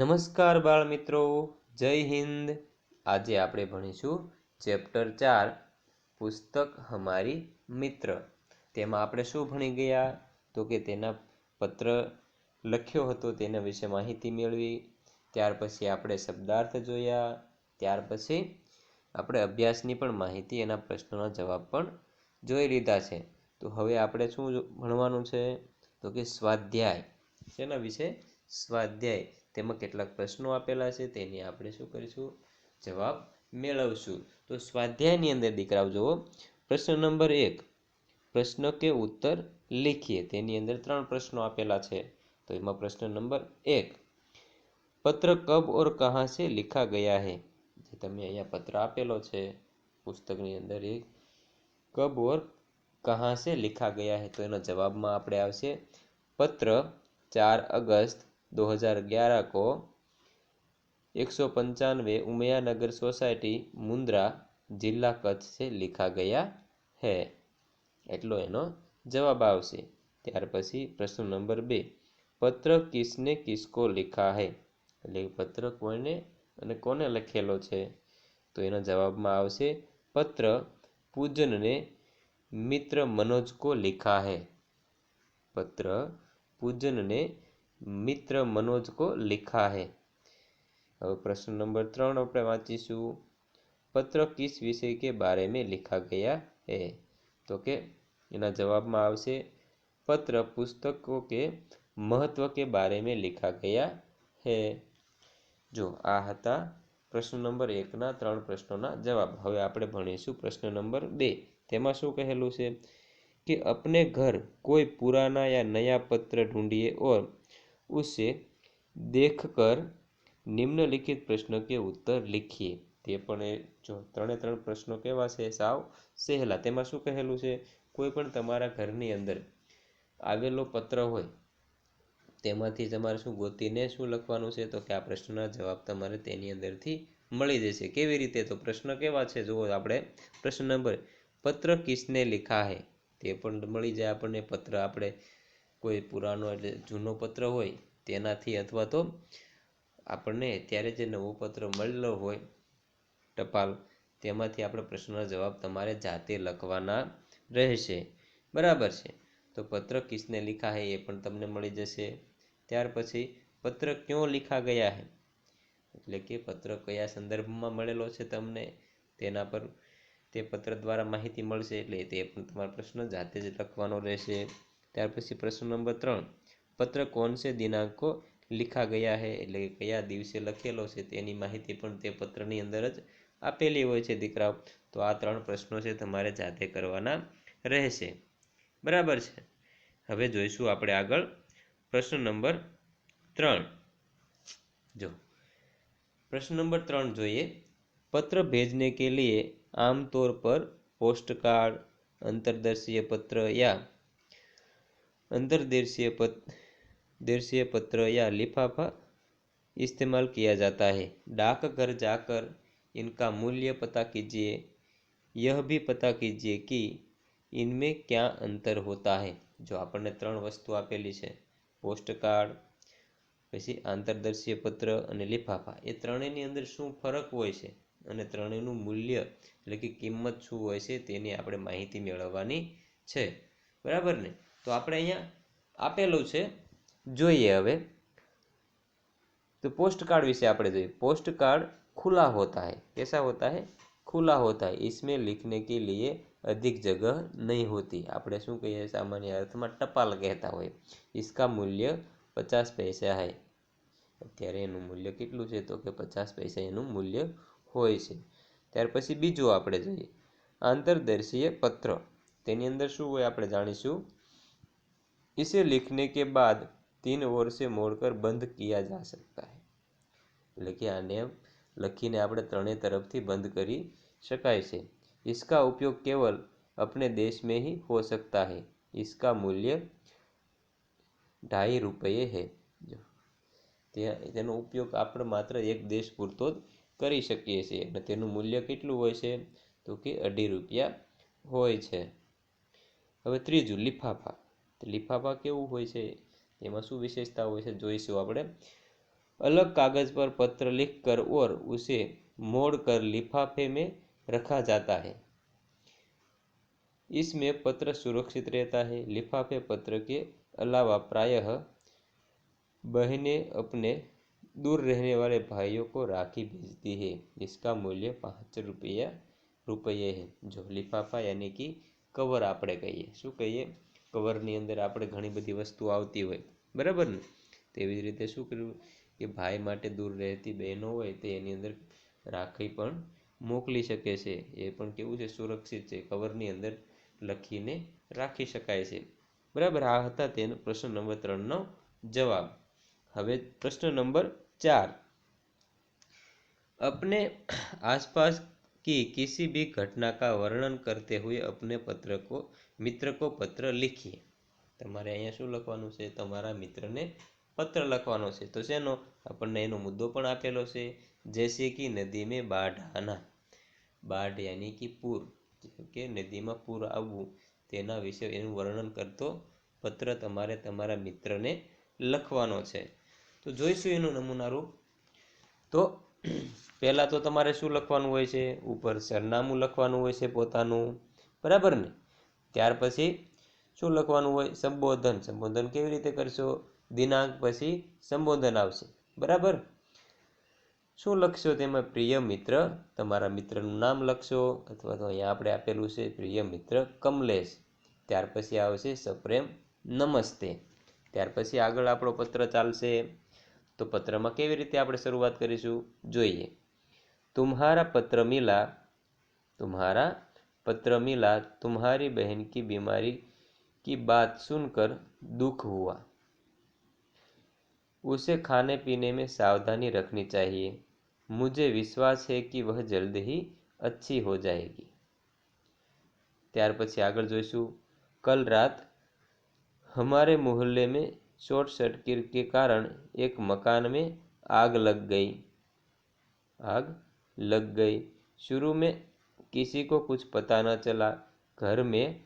નમસ્કાર બાળ મિત્રો, જય હિન્દ. આજે આપણે ભણીશું ચેપ્ટર 4 પુસ્તક હમારી મિત્ર. તેમાં આપણે શું ભણી ગયા તો કે તેના પત્ર લખ્યો હતો તેના વિશે માહિતી મેળવી. ત્યાર પછી આપણે શબ્દાર્થ જોયા. ત્યાર પછી આપણે અભ્યાસની પણ માહિતી, એના પ્રશ્નોના જવાબ પણ જોઈ લીધા છે. તો હવે આપણે શું ભણવાનું છે તો કે સ્વાધ્યાય. શેના વિશે? સ્વાધ્યાય. તેમાં કેટલાક પ્રશ્નો આપેલા છે, તેની આપણે શું કરીશું? જવાબ મેળવશું. તો સ્વાધ્યાયની અંદર દીકરાઓ જુઓ, પ્રશ્ન નંબર 1, પ્રશ્ન કે ઉત્તર लिखिए. તેની અંદર 3 પ્રશ્નો આપેલા છે. તો એમાં પ્રશ્ન નંબર 1, પત્ર કબ ઓર કહાં સે લિખા ગયા હૈ. જે તમે અહીંયા પત્ર આપેલો છે પુસ્તકની અંદર, એક કબ ઓર કહાં સે લિખા ગયા હૈ. તો એનો જવાબમાં આપણે આવશે पत्र 4 अगस्त 2011 को 195 उमैया नगर सोसायटी मुंद्रा जिला कच्छ से लिखा गया है. એટલો એનો જવાબ આવશે. ત્યાર પછી પ્રશ્ન નંબર 2, પત્ર કિસને કિસકો લિખા હૈ. એટલે પત્ર કોને અને કોને લખેલો છે? તો એનો જવાબમાં આવશે પત્ર પૂજનને મિત્ર मनोज को लिखा है. पत्र पूजन ने मित्र मनोज को लिखा है. अब प्रश्न नंबर 3 આપણે વાંચીશું, पत्र किस विषय के बारे में लिखा गया है. तो के એના જવાબમાં આવશે पत्र पुस्तकों के महत्व के बारे में लिखा गया है. જો આ હતા પ્રશ્ન નંબર 1 ના 3 પ્રશ્નોના જવાબ. હવે આપણે ભણીશું પ્રશ્ન નંબર 2. તેમાં શું કહેલું છે कि अपने घर कोई पुराना या नया पत्र ढूंढिए और उसे देखकर निम्नलिखित प्रश्न के उत्तर लिखिए. તે પણ જો 3 પ્રશ્નો કેવા છે? સાવ સહેલા. તેમાં શું કહેલું છે? કોઈ પણ તમારા ઘરની અંદર આવેલો પત્ર હોય તેમાંથી તમારે શું ગોતીને શું લખવાનું છે તો કે આ પ્રશ્નના જવાબ તમારે તેની અંદરથી મળી જશે. કેવી રીતે? તો પ્રશ્ન કેવા છે જુઓ આપણે. પ્રશ્ન નંબર, પત્ર કિસને લિખા હૈ. તે પણ મળી જાય આપણને. પત્ર આપણે કોઈ પુરાનો એટલે જૂનો પત્ર હોય તેનાથી, અથવા તો આપણને ત્યારે જે નવો પત્ર મળેલો હોય ટપાલ, તેમાંથી આપણે પ્રશ્નના જવાબ તમારે જાતે લખવાના રહેશે. બરાબર છે? તો પત્ર કિસને લિખા હૈ એ પણ તમને મળી જશે. ત્યાર પછી પત્ર ક્यों लिखा गया है, એટલે કે પત્ર કયા સંદર્ભમાં મળેલો છે તમને, તેના પર તે પત્ર દ્વારા માહિતી મળશે. એટલે તે પણ તમારો પ્રશ્ન જાતે જ લખવાનો રહેશે. ત્યાર પછી પ્રશ્ન નંબર 3, પત્ર कौन से दिनांक को लिखा गया है. એટલે કે કયા દિવસે લખેલો છે તેની માહિતી પણ તે પત્રની અંદર જ આપેલી હોય છે દીકરાઓ. તો આ 3 પ્રશ્નો છે તમારે જાતે કરવાના રહેશે. બરાબર છે? હવે જોઈશું આપણે આગળ પ્રશ્ન નંબર 3. જો प्रश्न नंबर 3 જોઈએ. पत्र भेजने के लिए आमतौर पर पोस्ट कार्ड, अंतरदेशीय पत्र या अंतरदेशीय पत्र या लिफाफा इस्तेमाल किया जाता है. डाकघर जाकर इनका मूल्य पता कीजिए. यह भी पता कीजिए कि इनमें क्या अंतर होता है. જો આપણને 3 વસ્તુ આપેલી છે, પોસ્ટ કાર્ડ, પછી આંતરદર્શીય પત્ર અને લિફાફા, એ ત્રણેયની અંદર શું ફરક હોય છે અને ત્રણેયનું મૂલ્ય એટલે કે કિંમત શું હોય છે તેની આપણે માહિતી મેળવવાની છે. બરાબર ને? તો આપણે અહીંયા આપેલું છે, જોઈએ હવે. तो पोस्ट कार्ड विषय આપણે જોઈએ. पोस्ट कार्ड खुला होता है. कैसा होता है? खुला होता है. इसमें लिखने के लिए अधिक जगह नहीं होती. આપણે શું કહીએ? સામાન્ય અર્થમાં ટપાલ કહેતા હોય. इसका मूल्य 50 पैसा है. અત્યારે એનું મૂલ્ય કેટલું છે તો કે 50 પૈસા એનું મૂલ્ય હોય છે. ત્યાર પછી બીજું આપણે જોઈએ, આંતરદર્શીય પત્ર. તેની અંદર શું હોય આપણે જાણીશું. इसे लिखने के बाद 3 ओर से मोड़कर बंद किया जा सकता है. એટલે કે આને લખીને આપણે ત્રણેય તરફથી બંધ કરી શકાય છે. इसका उपयोग केवल अपने देश में ही हो सकता है. इसका मूल्य 2.5 रुपये है. જો તેનો ઉપયોગ આપણે માત્ર એક દેશ પૂરતો જ કરી શકીએ છીએ અને તેનું મૂલ્ય કેટલું હોય છે તો કે 2.5 રૂપિયા હોય છે. હવે ત્રીજું, લિફાફા. લિફાફા કેવું હોય છે, એમાં શું વિશેષતા હોય છે જોઈશું આપણે. अलग कागज पर पत्र लिखकर और उसे मोड़कर लिफाफे में रखा जाता है। इसमें पत्र सुरक्षित रहता है। लिफाफे पत्र के अलावा प्रायः बहनें अपने दूर रहने वाले भाइयों को राखी भेजती है। इसका मूल्य 5 रुपये है। जो लिफाफा यानी कि कवर આપણે કહીએ, શું કહીએ? કવરની અંદર આપણે ઘણી બધી વસ્તુ આવતી હોય, બરાબર ને? તેવી જ રીતે શું કર્યું કે ભાઈ માટે દૂર રહેતી બહેનો હોય તે એની અંદર રાખડી પણ મોકલી શકે છે। એ પણ કેવું છે? સુરક્ષિત છે, કવરની અંદર લખીને રાખી શકાય છે, બરાબર? આ હતા તેનો પ્રશ્ન નંબર 3નો જવાબ। હવે प्रश्न नंबर 4, अपने आसपास की किसी भी घटना का वर्णन करते हुए अपने मित्र को पत्र लिखिए। તમારે અહીંયા શું લખવાનું છે? તમારા મિત્રને પત્ર લખવાનો છે। તો શેનો? આપણને એનો મુદ્દો પણ આપેલો છે। जैसे कि नदी में बाढ़ आना, बाढ़ यानी कि पूर, કે નદીમાં પૂર આવવું તેના વિશે એનું વર્ણન કરતો પત્ર તમારે તમારા મિત્રને લખવાનો છે। તો જોઈશું એનું નમૂના રૂપ। તો પહેલાં તો તમારે શું લખવાનું હોય છે? ઉપર સરનામું લખવાનું હોય છે પોતાનું, બરાબર ને? ત્યાર પછી શું લખવાનું હોય? સંબોધન। સંબોધન કેવી રીતે કરશો? દિનાંક પછી સંબોધન આવશે, બરાબર? શું લખશો તેમાં? પ્રિય મિત્ર, તમારા મિત્રનું નામ લખશો, અથવા તો અહીંયા આપણે આપેલું છે પ્રિય મિત્ર કમલેશ। ત્યાર પછી આવશે સપ્રેમ નમસ્તે। ત્યાર પછી આગળ આપણો પત્ર ચાલશે। તો પત્રમાં કેવી રીતે આપણે શરૂઆત કરીશું જોઈએ। तुम्हारा पत्र मिला, तुम्हारा पत्र मिला, तुम्हारी बहन की बीमारी की बात सुनकर दुख हुआ, उसे खाने पीने में सावधानी रखनी चाहिए, मुझे विश्वास है कि वह जल्द ही अच्छी हो जाएगी। ત્યાર પછી આગળ જોઈશું कल रात हमारे मोहल्ले में शॉर्ट सर्किट के कारण एक मकान में आग लग गई। आग लग गई। शुरू में किसी को कुछ पता न चला। घर में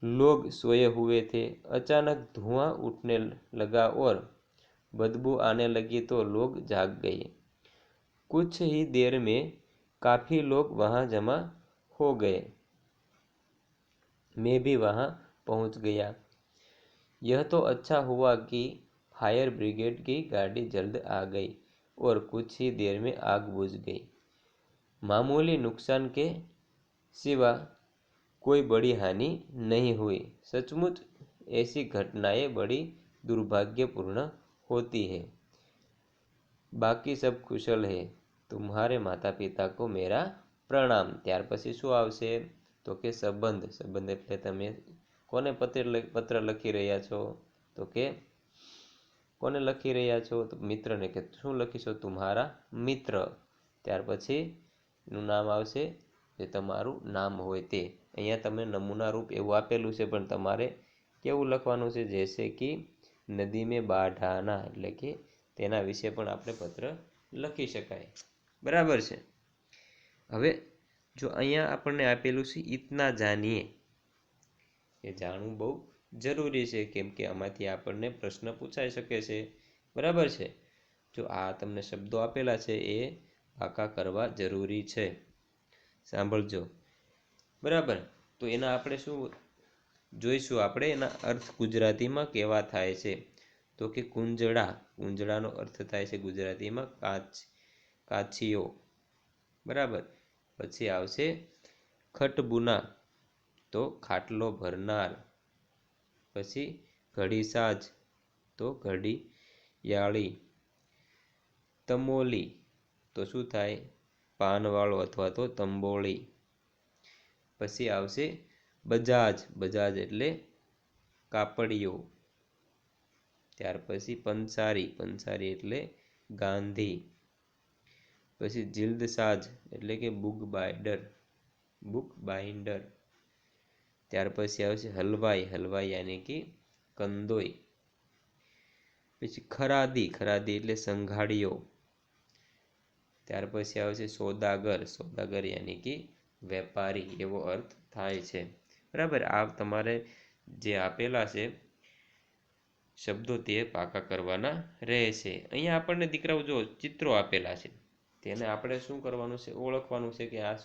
लोग सोए हुए थे। अचानक धुआं उठने लगा और बदबू आने लगी तो लोग जाग गए। कुछ ही देर में काफ़ी लोग वहाँ जमा हो गए। मैं भी वहाँ पहुँच गया। यह तो अच्छा हुआ कि फायर ब्रिगेड की गाड़ी जल्द आ गई और कुछ ही देर में आग बुझ गई। मामूली नुकसान के सिवा कोई बड़ी हानि नहीं हुई। सचमुच ऐसी घटनाएं बड़ी दुर्भाग्यपूर्ण होती है। बाकी सब कुशल है। तुम्हारे माता पिता को मेरा प्रणाम। ત્યાર પછી શું આવશે? તો કે સંબંધ। સંબંધ એટલે તમે કોને પત્ર લખી રહ્યા છો? તો કે કોને લખી રહ્યા છો? તો મિત્રને। કે શું લખીશો? तुम्हारा મિત્ર। ત્યાર પછી એનું નામ આવશે જે તમારું નામ હોય તે। અહીંયા તમને નમૂના રૂપ એવું આપેલું છે, પણ તમારે કેવું લખવાનું છે? जैसे कि नदी में बाढ़ आना, એટલે કે તેના વિશે પણ આપણે પત્ર લખી શકાય, બરાબર છે? હવે જો અહીંયા આપણને આપેલું છે इतना जानिए, એ જાણવું બહુ જરૂરી છે, કેમ કે આમાંથી આપણને પ્રશ્ન પૂછાઈ શકે છે, બરાબર છે? જો આ તમને શબ્દો આપેલા છે એ પાકા કરવા જરૂરી છે। સાંભળજો, બરાબર? તો એના આપણે શું જોઈશું? આપણે એના અર્થ ગુજરાતીમાં કેવા થાય છે? તો કે કુંજળા। કુંજળાનો અર્થ થાય છે ગુજરાતીમાં કાછીઓ, બરાબર? પછી આવશે ખટબુના, તો ખાટલો ભરનાર। પછી ઘડીસાજ, તો ઘડિયાળી। તમોલી, તો શું થાય? પાનવાળો અથવા તો તંબોળી। પછી આવશે બજાજ। બજાજ એટલે કાપડિયો। ત્યાર પછી પંસારી। પંસારી એટલે ગાંધી। પછી જિલ્દસાજ એટલે કે બુક બાઇન્ડર। Book binder. ત્યાર પછી આવશે હલવાઈ। હલવાઈ યાની કે કંદોઈ। પછી ખરાદી। ખરાદી એટલે સંઘાડિયો। ત્યાર પછી આવશે સોદાગર। સોદાગર યાની કે વેપારી, એવો અર્થ થાય છે, બરાબર? આ તમારે જે આપેલા છે શબ્દો તે પાકા કરવાના રહેશે। અહીંયા આપણને દીકરાઓ જો ચિત્રો આપેલા છે, તેને આપણે શું કરવાનું છે, ઓળખવાનું છે કે આ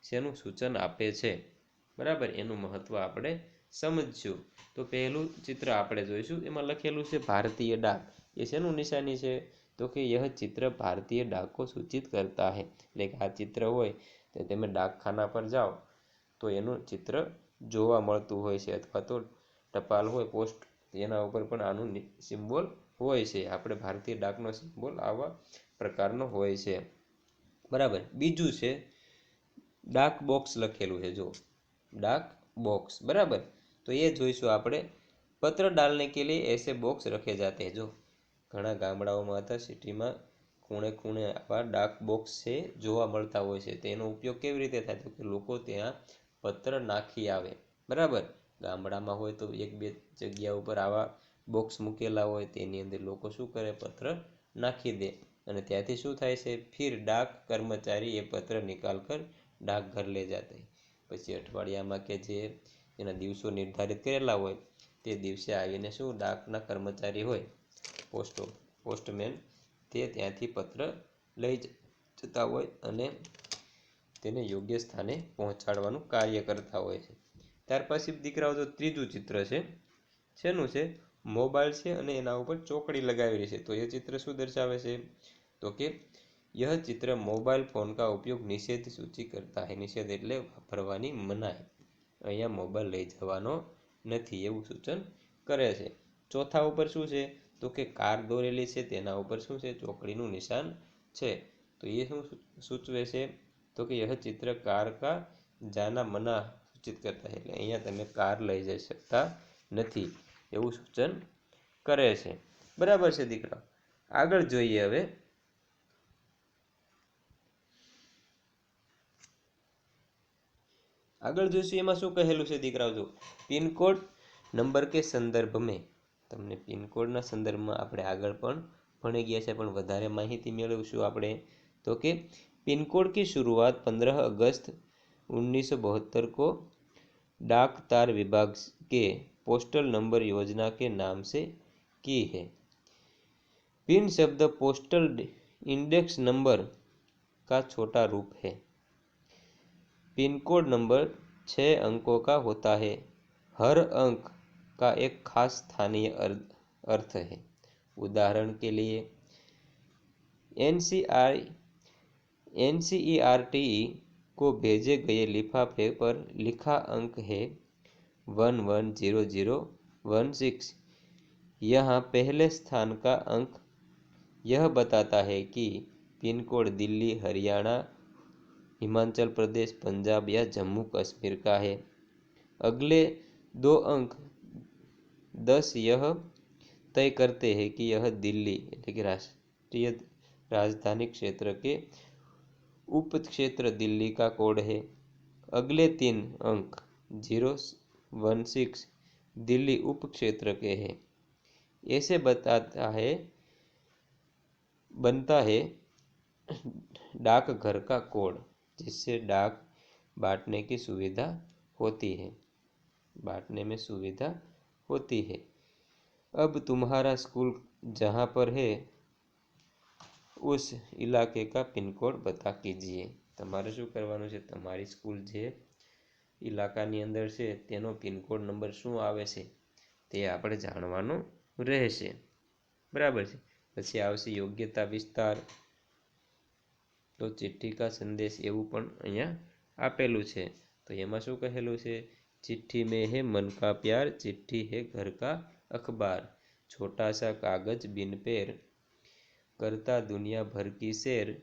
શેનું સૂચન આપે છે, બરાબર। એનું મહત્વ આપણે સમજશું। તો પહેલું ચિત્ર આપણે જોઈશું, એમાં લખેલું છે ભારતીય ડાક। એ શેનું નિશાની છે, તો કે યહ ચિત્ર ભારતીય डाक को सूचित करता है। એટલે કે આ ચિત્ર હોય તો તમે ડાકખાના પર જાઓ તો એનું ચિત્ર જોવા મળતું હોય છે, અથવા તો ટપાલ હોય, પોસ્ટ, એના ઉપર પણ આનું સિમ્બોલ હોય છે। આપણે ભારતીય ડાકનો સિમ્બોલ આવા પ્રકારનો હોય છે, બરાબર। બીજું છે ડાક બોક્સ લખેલું છે, જો डाक बॉक्स, बराबर। तो ये જોઈશું આપણે। पत्र डालने के लिए ऐसे बॉक्स रखे जाते हैं। जो ઘણા ગામડાઓમાં હતા, સિટીમાં ખૂણે ખૂણે આવા ડાક બોક્સ છે જોવા મળતા હોય છે। તેનો ઉપયોગ કેવી રીતે થાય, તો કે લોકો ત્યાં પત્ર નાખી આવે, બરાબર। ગામડામાં હોય તો એક બે જગ્યા ઉપર આવા બોક્સ મૂકેલા હોય, તેની અંદર લોકો શું કરે, પત્ર નાખી દે, અને ત્યાંથી શું થાય છે, फिर डाक कर्मचारी ये पत्र निकाल कर डाकघर ले जाते हैं। પછી અઠવાડિયામાં કે જે એના દિવસો નિર્ધારિત કરેલા હોય તે દિવસે આવીને શું, ડાકના કર્મચારી હોય, પોસ્ટમેન, તે ત્યાંથી પત્ર લઈ જતા હોય અને તેને યોગ્ય સ્થાને પહોંચાડવાનું કાર્ય કરતા હોય છે। ત્યાર પછી દીકરાઓ જો ત્રીજું ચિત્ર છે, શેનું છે, મોબાઈલ છે અને એના ઉપર ચોકડી લગાવેલી છે। તો એ ચિત્ર શું દર્શાવે છે, તો કે यह चित्र मोबाइल फोन का उपयोग निषेध सूची करता है। निषेध એટલે વાપરવાની મનાઈ, અહીંયા મોબાઈલ લઈ જવાનો નથી એવું સૂચન કરે છે। ચોથા ઉપર શું છે, તો કે કાર દોરેલી છે, તેના ઉપર શું છે, ચોકડીનું નિશાન છે। તો એ શું સૂચવે છે, તો કે यह चित्र कार का जाना मना सूचित करता है। એટલે અહીંયા તમે કાર લઈ જઈ શકતા નથી એવું સૂચન કરે છે, બરાબર છે દીકરા। આગળ જોઈએ હવે। આગળ જોઈશું એમાં શું કહેલું છે દીકરાઓ, જો પિનકોડ નંબર કે સંદર્ભ में, તમને પિનકોડના સંદર્ભમાં આપણે આગળ પણ ભણી ગયા છે, પણ વધારે માહિતી મેળવશું આપણે। તો કે पिनकोड की शुरुआत 15 अगस्त 1972 को डाक तार विभाग के पोस्टल नंबर योजना के नाम से की है। पिन शब्द पोस्टल इंडेक्स नंबर का छोटा रूप है। पिन कोड नंबर 6 अंकों का होता है। हर अंक का एक खास स्थानीय अर्थ है। उदाहरण के लिए एनसीईआरटी को भेजे गए लिफाफे पर लिखा अंक है 110016। यहाँ पहले स्थान का अंक यह बताता है कि पिन कोड दिल्ली, हरियाणा, हिमाचल प्रदेश, पंजाब या जम्मू कश्मीर का है। अगले दो अंक 10 यह तय करते हैं कि यह दिल्ली यानी कि राष्ट्रीय राजधानी क्षेत्र के उप क्षेत्र दिल्ली का कोड है। अगले 3 अंक 016 दिल्ली उप क्षेत्र के हैं। ऐसे बनता है डाकघर का कोड, जिससे डाक बांटने की सुविधा होती है, बांटने में सुविधा होती है। अब तुम्हारा स्कूल जहाँ पर है उस इलाके का पिन कोड बता कीजिए। તમારે શું કરવાનું છે, તમારી સ્કૂલ જે ઇલાકાની અંદર છે તેનો પિનકોડ નંબર શું આવે છે તે આપણે જાણવાનું રહેશે, બરાબર છે। પછી આવશે યોગ્યતા વિસ્તાર, તો ચિઠ્ઠી કા સંદેશ એવું પણ અહીંયા આપેલું છે। તો એમાં શું કહેલું છે, चिट्ठी में है मन का प्यार, चिट्ठी है घर का अखबार, छोटा सा कागज बिन पैर, करता दुनिया भर की सैर,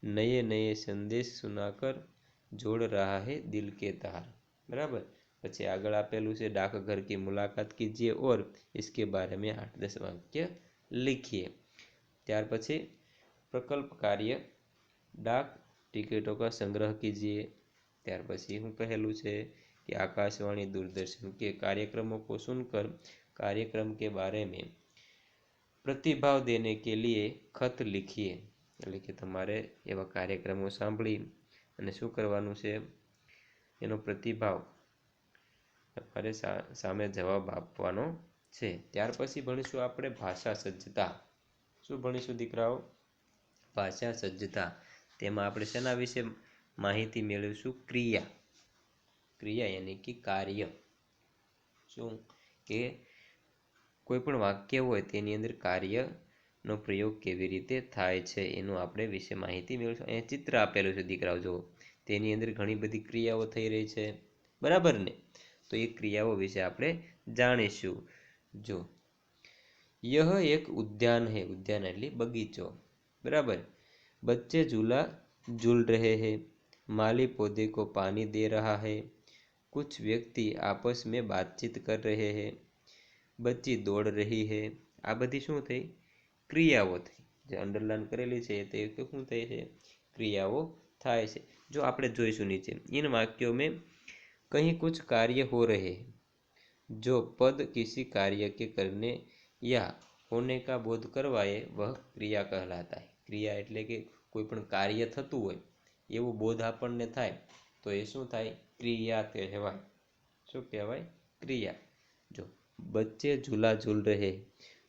नए नए संदेश सुनाकर जोड़ रहा है दिल के तार, बराबर। પછી આગળ આપેલું છે डाकघर की मुलाकात कीजिए और इसके बारे में 8-10 वाक्य लिखिए। ત્યાર પછી प्रकल्प कार्य, डाक टिकटों का संग्रह कीजिए। ત્યાર પછી હું કહેલું છે कि आकाशवाणी दूरदर्शन के कार्यक्रमों को सुनकर कार्यक्रम के बारे में प्रतिभाव देने के लिए खत लिखिए। એટલે કે તમારે એવા કાર્યક્રમો સાંભળી અને શું કરવાનું છે, એનો પ્રતિભાવ તમારે સામે જવાબ આપવાનો છે। ત્યાર પછી ભણીશું આપણે ભાષા સજ્જતા। શું ભણીશું દીકરાઓ? ભાષા સજ્જતા। તેમાં આપણે શેના વિશે માહિતી મેળવીશું? ક્રિયા। ક્રિયા યાની કે કાર્ય। શું કે કોઈ પણ વાક્ય હોય તેની અંદર કાર્યનો પ્રયોગ કેવી રીતે થાય છે એનું આપણે વિશે માહિતી મેળવીશું। અહીંયા ચિત્ર આપેલું છે દીકરાઓ, જુઓ તેની અંદર ઘણી બધી ક્રિયાઓ થઈ રહી છે, બરાબર ને? તો એ ક્રિયાઓ વિશે આપણે જાણીશું। જો यह एक उद्यान है, उद्यान એટલે બગીચો, बराबर। बच्चे झूला झूल रहे हैं, माली पौधे को पानी दे रहा है, कुछ व्यक्ति आपस में बातचीत कर रहे हैं, बच्ची दौड़ रही है। આ બધી શું થઈ? ક્રિયાઓ થઈ। જે અંડરલાઈન કરેલી છે તે શું થઈ છે? ક્રિયાઓ થાય છે। જો આપણે જોઈશું નીચે, इन वाक्यों में कहीं कुछ कार्य हो रहे हैं। जो पद किसी कार्य के करने या होने का बोध करवाए वह क्रिया कहलाता है। क्रिया એટલે કે કોઈ પણ કાર્ય થતું હોય એવો બોધ આપણને થાય તો એ શું થાય? ક્રિયા કહેવાય। શું કહેવાય? ક્રિયા। જો બચ્ચે ઝૂલા ઝૂલ રહે,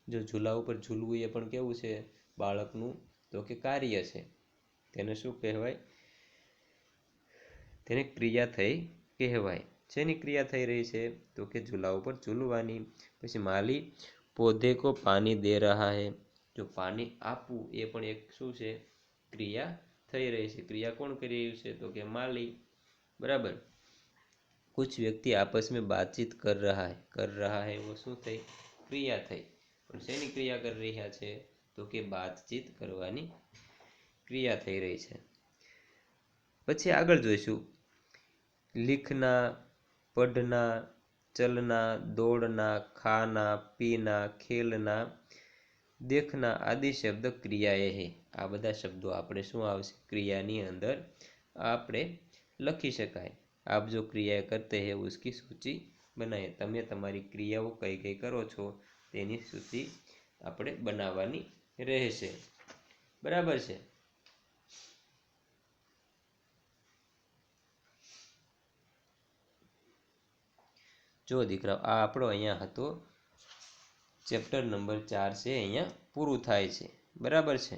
જો ઝૂલા ઉપર ઝૂલવું એ પણ કેવું છે? બાળકનું તો કે કાર્ય છે, તેને શું કહેવાય? તેને ક્રિયા થઈ કહેવાય। શેની ક્રિયા થઈ રહી છે? તો કે ઝૂલા ઉપર ઝૂલવાની। પછી માલી पौधे को पानी दे रहा है, जो पानी આપવું એ પણ એક શું છે? ક્રિયા થઈ રહી છે। ક્રિયા કોણ કરી રહ્યું છે? તો કે માલી, બરાબર। कुछ व्यक्ति आपस में बातचीत कर रहा है वो શું થઈ? ક્રિયા થઈ। પણ શેની ક્રિયા કરી રહ્યા છે? તો કે બાતચીત કરવાની ક્રિયા થઈ રહી છે। પછી આગળ જોઈશું, लिखना, पढ़ना, चलना, दौड़ना, खाना, पीना, खेलना, देखना आदि शब्द क्रियाएं है। આ બધા શબ્દો આપણે શું આવશે? ક્રિયાની અંદર આપણે લખી શકાય। આપ જો ક્રિયા કરતે હે उसकी सूची बनाए। તમે તમારી ક્રિયાઓ કઈ કઈ કરો છો તેની સૂચિ આપણે બનાવવાની રહેશે, બરાબર છે? જો દીકરાઓ આ આપણો અહીંયા હતો ચેપ્ટર નંબર 4 છે, અહીંયા પૂરું થાય છે, બરાબર છે?